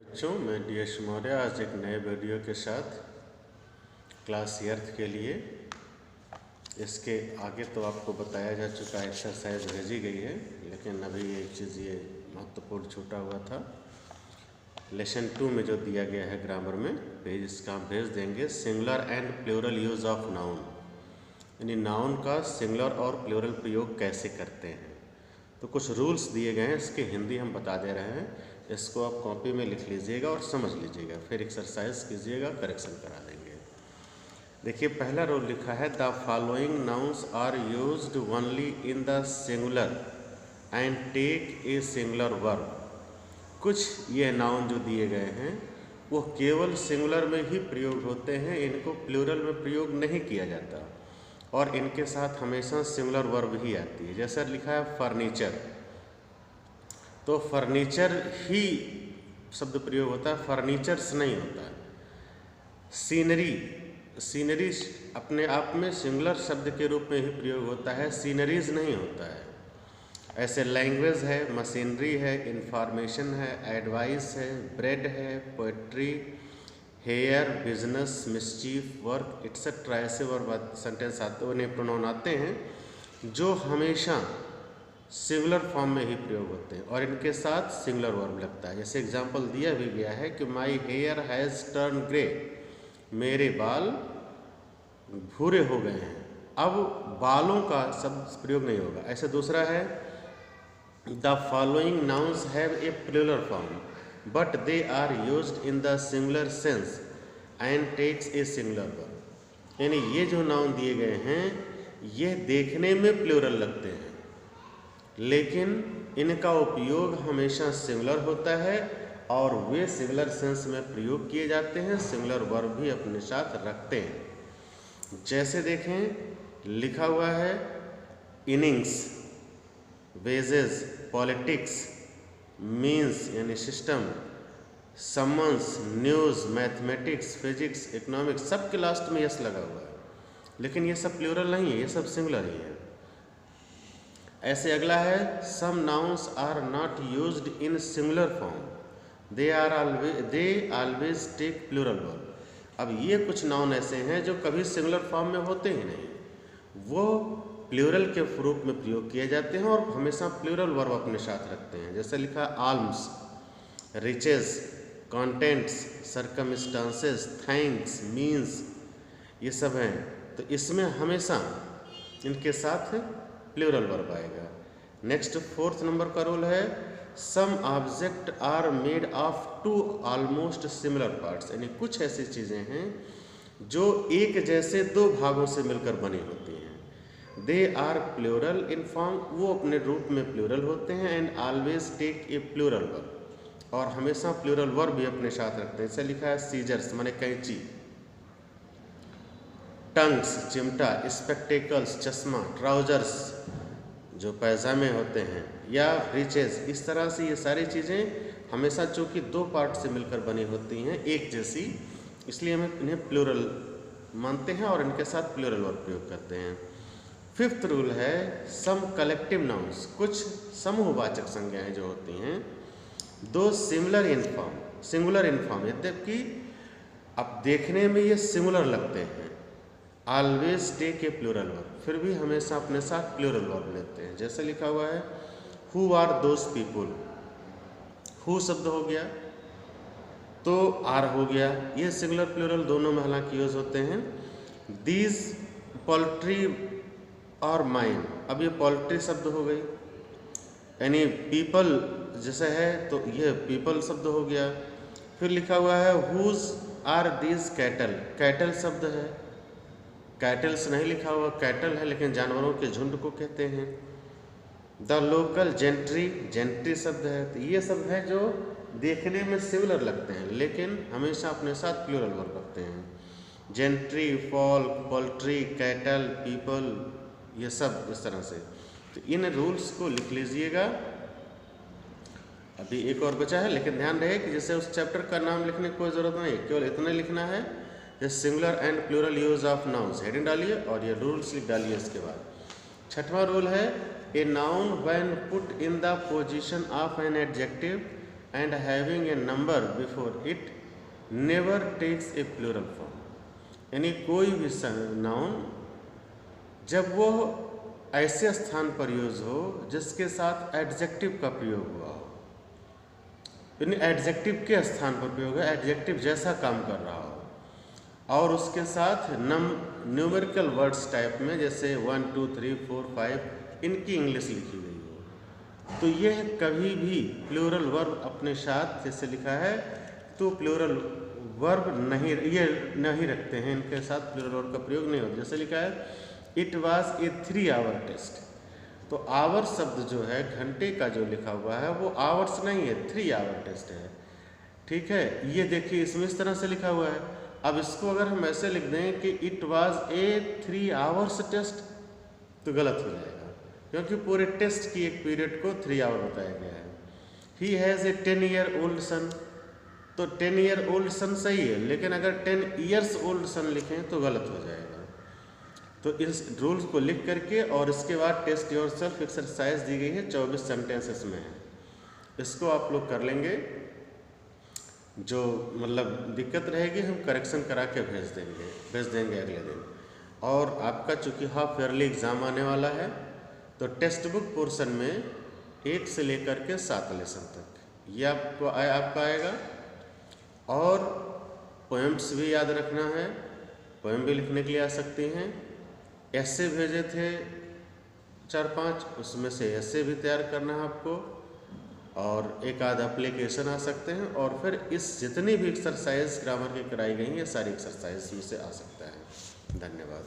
बच्चों, मैं DS मौर्य आज एक नए वीडियो के साथ क्लास एर्थ के लिए इसके आगे तो आपको बताया जा चुका है, एक्सरसाइज भेजी गई है, लेकिन अभी एक चीज़ ये महत्वपूर्ण छूटा हुआ था। लेसन 2 में जो दिया गया है ग्रामर में पेज, इसका हम भेज देंगे। Singular and plural use of noun, यानी नाउन का सिंगुलर और प्लूरल प्रयोग कैसे करते हैं। तो कुछ रूल्स दिए गए हैं, इसके हिंदी हम बता दे रहे हैं। इसको आप कॉपी में लिख लीजिएगा और समझ लीजिएगा, फिर एक्सरसाइज कीजिएगा, करेक्शन करा देंगे। देखिए, पहला रूल लिखा है, the following nouns are used only in the singular and take a singular verb. कुछ ये नाउन जो दिए गए हैं वो केवल सिंगुलर में ही प्रयोग होते हैं, इनको प्लूरल में प्रयोग नहीं किया जाता और इनके साथ हमेशा सिंगुलर वर्ब ही आती है। जैसा लिखा है फर्नीचर, तो फर्नीचर ही शब्द प्रयोग होता है, फर्नीचर्स नहीं होता है। सीनरी, सीनरी अपने आप में सिंगुलर शब्द के रूप में ही प्रयोग होता है, सीनरीज नहीं होता है। ऐसे लैंग्वेज है, मशीनरी है, इंफॉर्मेशन है, एडवाइस है, ब्रेड है, poetry, hair, business, mischief, work, etcetera, ऐसे वर्ब सेंटेंस आते उन्हें प्रोनाउन आते हैं जो हमेशा सिंगुलर फॉर्म में ही प्रयोग होते हैं और इनके साथ सिंगुलर वर्ब लगता है। जैसे एग्जांपल दिया भी गया है कि my hair has turn grey, मेरे बाल भूरे हो गए हैं। अब बालों का शब्द प्रयोग नहीं होगा। ऐसे दूसरा है, the following nouns have a plural form but they are used in the singular sense and takes a singular verb. यानी ये जो नाउन दिए गए हैं ये देखने में प्लूरल लगते हैं, लेकिन इनका उपयोग हमेशा सिंगुलर होता है और वे सिंगुलर सेंस में प्रयोग किए जाते हैं, सिंगुलर वर्ब भी अपने साथ रखते हैं। जैसे देखें, लिखा हुआ है इनिंग्स, वेजेस, पॉलिटिक्स, मीन्स यानी system, summons, news, mathematics, physics, economics, सब के लास्ट में यस लगा हुआ है, लेकिन ये सब प्लूरल नहीं है, ये सब सिंगुलर ही है। ऐसे अगला है, some nouns are not used in singular form, they always take plural verb. अब ये कुछ नाउन ऐसे हैं जो कभी सिंगुलर फॉर्म में होते ही नहीं, वो प्लूरल के रूप में प्रयोग किए जाते हैं और हमेशा प्लूरल वर्ब अपने साथ रखते हैं। जैसे लिखा alms, riches, contents, circumstances, thanks, means, ये सब हैं। तो इसमें हमेशा इनके साथ प्लूरल वर्ब आएगा। नेक्स्ट 4th नंबर का रूल है, some object are made of 2 almost similar parts. यानी कुछ ऐसी चीज़ें हैं जो एक जैसे 2 भागों से मिलकर बनी होती हैं। They are plural in form, वो अपने रूप में प्लूरल होते हैं, and always take a plural verb, और हमेशा प्लूरल वर्ब भी अपने साथ रखते हैं। इसे लिखा है सीजर्स माने कैंची, टंग्स चिमटा, स्पेक्टेकल्स चश्मा, ट्राउजर्स जो पैजामे होते हैं, या रिचेज। इस तरह से ये सारी चीज़ें हमेशा चूँकि 2 पार्ट से मिलकर बनी होती हैं एक जैसी, इसलिए हम इन्हें प्लूरल मानते हैं और इनके साथ प्लूरल वर्ब प्रयोग करते हैं। 5th रूल है, सम कलेक्टिव नाउन्स, कुछ समूहवाचक संज्ञाएं जो होती हैं, दो सिंगुलर इन फॉर्म, यद्यपि अब देखने में ये सिंगुलर लगते हैं, always take a plural verb, फिर भी हमेशा अपने साथ प्लूरल वर्ब लेते हैं। जैसे लिखा हुआ है, who are those people, who शब्द हो गया तो आर हो गया, ये सिंगुलर प्लूरल दोनों में हालांकि यूज होते हैं। दीज पोल्ट्री और माइन, अब ये पोल्ट्री शब्द हो गई, यानी पीपल जैसे है तो ये पीपल शब्द हो गया। फिर लिखा हुआ है, whose are these cattle, cattle शब्द है, कैटल्स नहीं लिखा हुआ, कैटल है लेकिन जानवरों के झुंड को कहते हैं। द लोकल जेंट्री, जेंट्री शब्द है, तो ये सब है जो देखने में सिमिलर लगते हैं लेकिन हमेशा अपने साथ प्लूरल वर्ब रखते हैं। Gentry, folk, poultry, cattle, people, ये सब इस तरह से। तो इन रूल्स को लिख लीजिएगा। अभी एक और बचा है, लेकिन ध्यान रहे कि जैसे उस चैप्टर का नाम लिखने की कोई ज़रूरत नहीं, केवल इतना लिखना है, ये singular and plural use of nouns heading डालिए और ये रूल्स लिख डालिए। इसके बाद 6वां रूल है, a noun when put in the position of an adjective and having a number before it never takes a plural form। यानी कोई भी नाउन जब वो ऐसे स्थान पर यूज हो जिसके साथ एडजेक्टिव का प्रयोग हुआ हो, यानी एडजेक्टिव के स्थान पर प्रयोग है, एडजेक्टिव जैसा काम कर रहा हो, और उसके साथ न्यूमेरिकल वर्ड्स टाइप में जैसे 1 2 3 4 5 इनकी इंग्लिश लिखी गई हो, तो यह कभी भी प्लूरल वर्ब अपने साथ जैसे लिखा है तो प्लूरल वर्ब नहीं रखते हैं, इनके साथ प्लूरल वर्ब का प्रयोग नहीं होता। जैसे लिखा है it was a 3 hour test, तो आवर शब्द जो है घंटे का जो लिखा हुआ है वो आवर्स नहीं है, 3 आवर टेस्ट है। ठीक है, ये देखिए इसमें इस तरह से लिखा हुआ है। अब इसको अगर हम ऐसे लिख दें कि it was a 3 hours test तो गलत हो जाएगा, क्योंकि पूरे टेस्ट की एक पीरियड को 3 आवर बताया गया है। He has a 10 year old son, तो 10 ईयर ओल्ड सन सही है, लेकिन अगर 10 ईयर्स ओल्ड सन लिखें तो गलत हो जाएगा। तो इस रूल्स को लिख करके और इसके बाद टेस्ट योरसेल्फ एक्सरसाइज दी गई है, 24 सेंटेंसेस में है, इसको आप लोग कर लेंगे। जो मतलब दिक्कत रहेगी हम करेक्शन करा के भेज देंगे अगले दिन। और आपका चूँकि हाफ ईयरली एग्ज़ाम आने वाला है तो टेक्स्ट बुक पोर्शन में 1 से लेकर के 7 लेसन तक ये आपका आएगा। और पोएम्स भी याद रखना है, पोएम भी लिखने के लिए आ सकती हैं। ऐसे भेजे थे 4-5, उसमें से ऐसे भी तैयार करना है आपको, और एक आध एप्लीकेशन आ सकते हैं, और फिर इस जितनी भी एक्सरसाइज ग्रामर की कराई गई हैं ये सारी एक्सरसाइज में से आ सकता है। धन्यवाद।